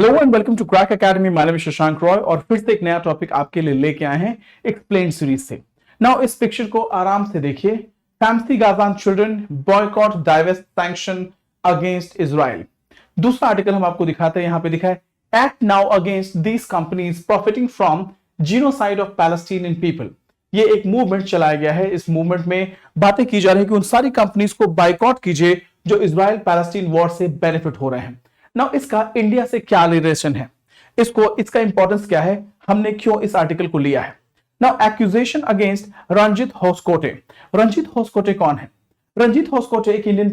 Hello and welcome to crack academy. My name is Shashank Roy और फिर से एक नया टॉपिक आपके लिए लेके आए हैं एक्सप्लेन सीरीज से। नाउ इस पिक्चर को आराम से देखिए। फैंसी Gazan children boycott divest sanction against Israel. दूसरा आर्टिकल हम आपको दिखाते हैं, यहां पे दिखा है act now against these companies profiting from genocide of Palestinian people. ये एक मूवमेंट चलाया गया है। इस मूवमेंट में बातें की जा रही है कि उन सारी कंपनीज को बाइकआउट कीजिए जो इजराइल पैलेस्टीन वॉर से बेनिफिट हो रहे हैं। नाउ इसका इंडिया से क्या रिलेशन है, इसका इंपॉर्टेंस क्या है, हमने क्यों इस आर्टिकल को लिया है। Now accusation against Ranjit Hoskote. Ranjit Hoskote कौन है? रंजीत होसकोटे एक इंडियन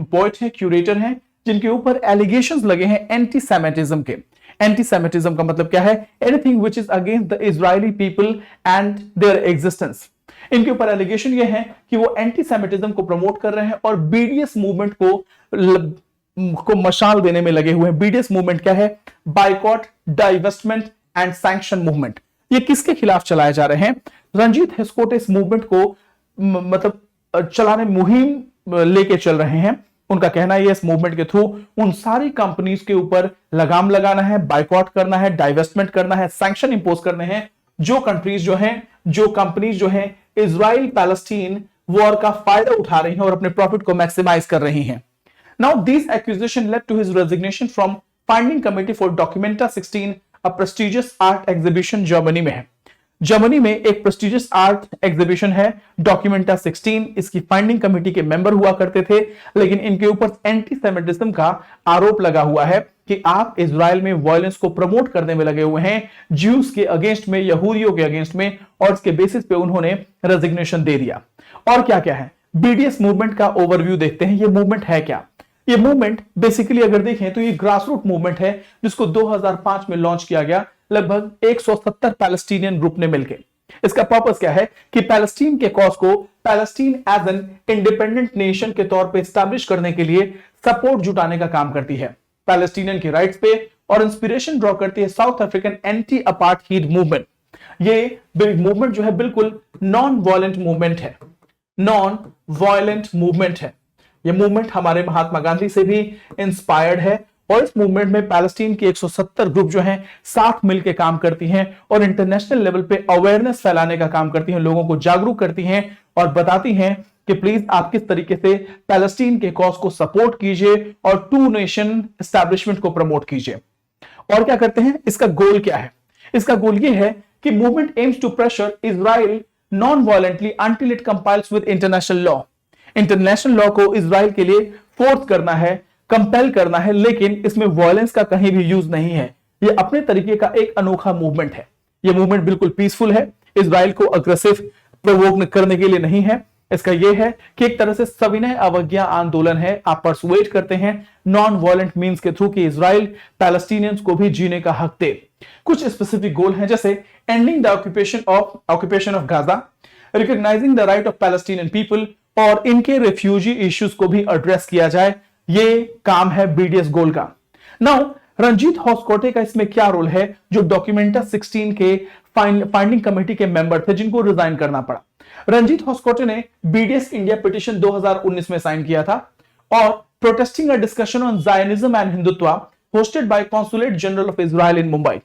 पोएट है, क्यूरेटर है, जिनके ऊपर एलिगेशंस लगे हैं एंटी सेमेटिज्म के। एंटी सेमेटिज्म का मतलब क्या है? Anything which is against the Israeli people and there existence. इनके ऊपर एलिगेशन ये है कि वो एंटी सेमेटिज्म को प्रमोट कर रहे हैं और बीडीएस मूवमेंट को मशाल देने में लगे हुए हैं। बीडीएस मूवमेंट क्या है? Boycott, divestment and sanction movement. ये किसके खिलाफ चलाए जा रहे हैं? रंजीत होसकोटे इस मूवमेंट को मतलब चलाने मुहिम लेके चल रहे हैं। उनका कहना है इस मूवमेंट के थ्रू उन सारी कंपनीज के ऊपर लगाम लगाना है, बाइकॉट करना है, डाइवेस्टमेंट करना है, सैंक्शन इंपोज करने हैं जो कंपनीज जो हैं इजराइल पैलेस्टीन वॉर का फायदा उठा रही हैं और अपने प्रॉफिट को मैक्सिमाइज कर रही हैं। Now, these accusations led to his resignation from Finding Committee for Documenta 16, a prestigious art exhibition Germany में है। जर्मनी में एक प्रेस्टिजियस आर्ट एग्जीबिशन है डॉक्यूमेंटा 16। इसकी फाइंडिंग कमेटी के मेंबर हुआ करते थे, लेकिन इनके ऊपर एंटी सेमेटिज्म का आरोप लगा हुआ है कि आप इजराइल में वायलेंस को प्रमोट करने में लगे हुए हैं, ज्यूज के अगेंस्ट में, यहूदियों के अगेंस्ट में, और इसके बेसिस पे उन्होंने रेजिग्नेशन दे दिया। और क्या क्या है बीडीएस मूवमेंट का ओवरव्यू देखते हैं। ये मूवमेंट है क्या? ये मूवमेंट बेसिकली अगर देखें तो ये ग्रासरूट मूवमेंट है जिसको 2005 में लॉन्च किया गया लगभग 170 पैलेस्टीनियन ग्रुप ने मिलकर। इसका पर्पस क्या है कि पैलेस्टीन के कॉज को Palestine as an independent nation के तौर पे एस्टैब्लिश करने के लिए सपोर्ट जुटाने का काम करती है पैलेस्टीनियन के राइट्स पे, और इंस्पिरेशन ड्रॉ करती है south African anti apartheid movement. ये मूवमेंट जो है बिल्कुल नॉन वायलेंट मूवमेंट है, नॉन वायलेंट मूवमेंट है। यह मूवमेंट हमारे महात्मा गांधी से भी इंस्पायर्ड है और इस मूवमेंट में पैलेस्टीन की 170 ग्रुप जो हैं साथ मिलकर काम करती हैं और इंटरनेशनल लेवल पे अवेयरनेस फैलाने का काम करती हैं, लोगों को जागरूक करती हैं और बताती हैं कि प्लीज आप किस तरीके से पैलेस्टीन के कॉज को सपोर्ट कीजिए और टू नेशन एस्टैब्लिशमेंट को प्रमोट कीजिए। और क्या करते हैं? इसका गोल क्या है? इसका गोल यह है कि movement aims to pressure Israel non violently until it compiles with international law. International law को इजराइल के लिए फोर्स करना है, कंपेल करना है, लेकिन इसमें वायलेंस का कहीं भी यूज नहीं है। यह अपने तरीके का एक अनोखा मूवमेंट है। यह मूवमेंट बिल्कुल पीसफुल है, इजराइल को अग्रेसिव प्रोवोक करने के लिए नहीं है। इसका यह है कि एक तरह से सविनय अवज्ञा आंदोलन है। आप परसुएट करते हैं नॉन वायलेंट मींस के थ्रू कि इजराइल पैलेस्टीनियंस को भी जीने का हक दे। कुछ स्पेसिफिक गोल हैं जैसे ending the occupation of Gaza, recognising the right of Palestinian people और इनके रिफ्यूजी इश्यूज को भी एड्रेस किया जाए। ये काम है बीडीएस गोल का। नाउ रंजीत होसकोटे का इसमें क्या रोल है, जो डॉक्यूमेंटा 16 के फाइंडिंग कमेटी के मेंबर थे जिनको रिजाइन करना पड़ा। रंजीत होसकोटे ने बीडीएस इंडिया पिटीशन 2019 में साइन किया था और protesting a discussion on Zionism and Hindutva hosted by consulate general of Israel in Mumbai.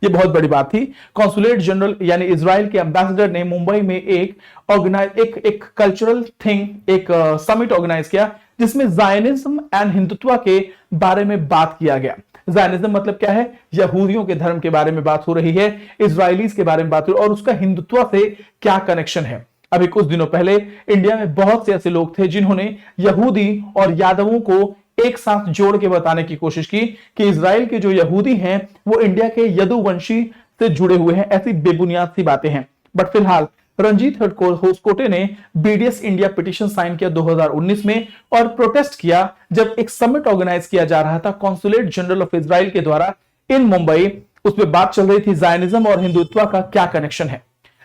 ये बहुत बड़ी बात थी। कॉन्सुलेट जनरल यानी इजराइल के एम्बेसडर ने मुंबई में एक कल्चरल थिंग, एक समिट ऑर्गेनाइज किया जिसमें जायनिज्म एंड हिंदुत्व के बारे में बात किया गया। जायनिज्म मतलब क्या है? यहूदियों के धर्म के बारे में बात हो रही है, इजराइलीज के बारे में बात हो रही है और उसका हिंदुत्व से क्या कनेक्शन है। अभी कुछ दिनों पहले इंडिया में बहुत से ऐसे लोग थे जिन्होंने यहूदी और यादवों को एक साथ जोड़ के बताने की कोशिश की कि इजराइल के जो यहूदी हैं वो इंडिया के यदुवंशी से जुड़े हुए हैं। ऐसी बेबुनियाद सी बातें हैं। बट फिलहाल रंजीत होसकोटे ने बीडीएस इंडिया पिटीशन साइन किया 2019 में और प्रोटेस्ट किया जब एक समिट ऑर्गेनाइज किया जा रहा था कॉन्सुलेट जनरल ऑफ इजराइल के द्वारा इन मुंबई। उसमें बात चल रही थी जायनिज्म और हिंदुत्व का क्या कनेक्शन है।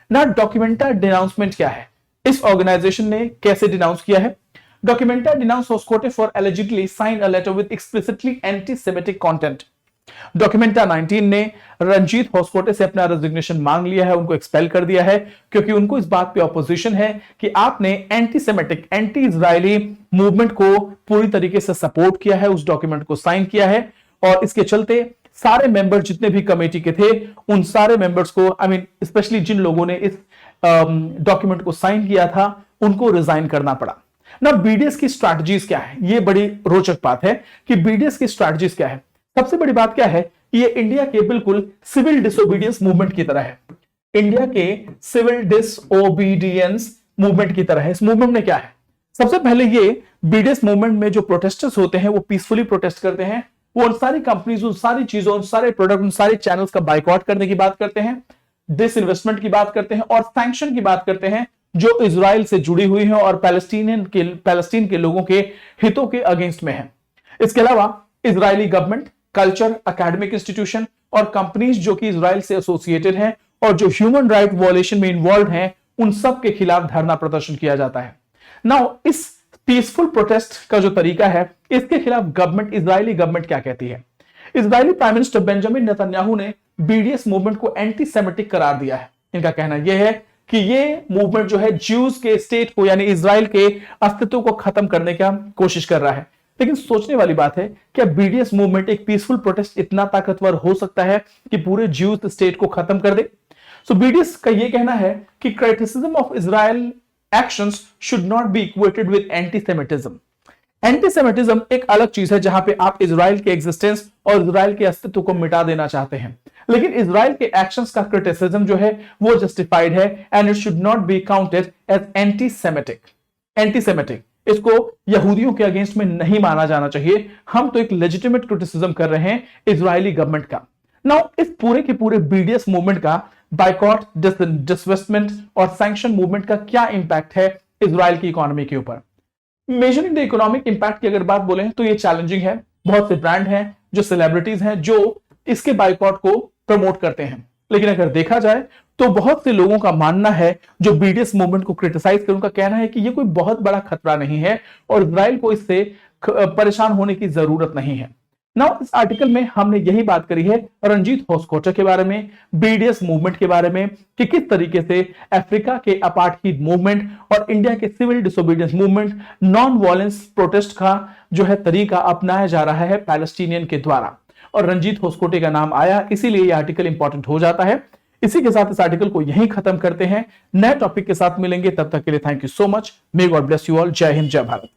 ना डॉक्यूमेंटा डिनाउंसमेंट क्या है, इस ऑर्गेनाइजेशन ने कैसे डिनाउंस किया है? Documenta denounced Hoskote for allegedly signed a letter with explicitly anti-Semitic content. Documenta 19 ने रंजीत होसकोटे से अपना रेजिग्नेशन मांग लिया है, उनको एक्सपेल कर दिया है क्योंकि उनको इस बात पे ऑपोजिशन है कि आपने anti semitic, anti Israeli movement को पूरी तरीके से सपोर्ट किया है, उस डॉक्यूमेंट को साइन किया है और इसके चलते सारे मेंबर जितने भी कमेटी के थे उन सारे मेंबर्स को स्पेशली जिन लोगों ने इस डॉक्यूमेंट को साइन किया था उनको रिजाइन करना पड़ा। ना बीडीएस की स्ट्रैटेजीज क्या है, ये बड़ी रोचक बात है कि बीडीएस की स्ट्रैटेजीज क्या है। सबसे बड़ी बात क्या है कि ये इंडिया के बिल्कुल सिविल डिसोबीडियंस मूवमेंट की तरह है। इंडिया के सिविल डिसोबीडियंस मूवमेंट की तरह है। इस मूवमेंट में क्या है, सबसे पहले ये बीडीएस मूवमेंट में जो प्रोटेस्टर्स होते हैं वो पीसफुली प्रोटेस्ट करते हैं। वो उन सारी कंपनीज, उन सारी चीजों, उन सारे प्रोडक्ट, उन सारे चैनल्स का बाइकआउट करने की बात करते हैं, डिसइन्वेस्टमेंट की बात करते हैं और सैंक्शन की बात करते हैं जो इजराइल से जुड़ी हुई है और पैलेस्टीन के लोगों के हितों के अगेंस्ट में है। इसके अलावा Israeli government, culture, academic institution और कंपनीज जो कि इजराइल से एसोसिएटेड हैं और जो ह्यूमन राइट वॉयलेशन में इन्वॉल्व हैं, उन सब के खिलाफ धरना प्रदर्शन किया जाता है। नाउ इस पीसफुल प्रोटेस्ट का जो तरीका है, इसके खिलाफ गवर्नमेंट, इजरायली गवर्नमेंट क्या कहती है। Israeli prime minister Benjamin Netanyahu ने बीडीएस मूवमेंट को एंटी सेमेटिक करार दिया है। इनका कहना यह है कि ये मूवमेंट जो है ज्यूज के स्टेट को यानी इजराइल के अस्तित्व को खत्म करने का कोशिश कर रहा है। लेकिन सोचने वाली बात है, क्या बीडीएस मूवमेंट, एक पीसफुल प्रोटेस्ट इतना ताकतवर हो सकता है कि पूरे ज्यूज स्टेट को खत्म कर दे। सो बीडीएस का यह कहना है कि criticism of Israel actions should not be equated with antisemitism. Antisemitism एक अलग चीज है जहां पे आप इजराइल के एग्जिस्टेंस और इजराइल के अस्तित्व को मिटा देना चाहते हैं, लेकिन इजराइल के एक्शंस का क्रिटिसिज्म जो है वो जस्टिफाइड है and it should not be counted as antisemitic. इसको यहूदियों के अगेंस्ट में नहीं माना जाना चाहिए। हम तो एक लेजिटिमेट क्रिटिसिज्म कर रहे हैं इजरायली गवर्नमेंट का। नाउ इस पूरे के पूरे बीडीएस मूवमेंट का बाइकॉट, डिसइन्वेस्टमेंट और सैंक्शन मूवमेंट का क्या इंपैक्ट है इजराइल की इकोनॉमी के ऊपर। मेजरिंग द इकोनॉमिक इंपैक्ट की अगर बात बोले तो ये चैलेंजिंग है। बहुत से ब्रांड हैं, जो सेलिब्रिटीज हैं, जो इसके बाइकॉट को प्रमोट करते हैं, लेकिन अगर देखा जाए तो बहुत से लोगों का मानना है जो बीडीएस मूवमेंट को क्रिटिसाइज कर, उनका कहना है कि ये कोई बहुत बड़ा खतरा नहीं है और इजराइल को इससे परेशान होने की जरूरत नहीं है। नाउ इस आर्टिकल में हमने यही बात करी है रणजीत होसकोटा के बारे में, बीडीएस मूवमेंट के बारे में कि किस तरीके से अफ्रीका के अपार्थाइड मूवमेंट और इंडिया के civil disobedience movement, non violence protest का जो है तरीका अपनाया जा रहा है पैलेस्टीनियन के द्वारा, और रणजीत होसकोटे का नाम आया, इसीलिए यह आर्टिकल इंपॉर्टेंट हो जाता है। इसी के साथ इस आर्टिकल को यहीं खत्म करते हैं। नए टॉपिक के साथ मिलेंगे, तब तक के लिए thank you so much. May God bless you all. जय हिंद, जय भारत।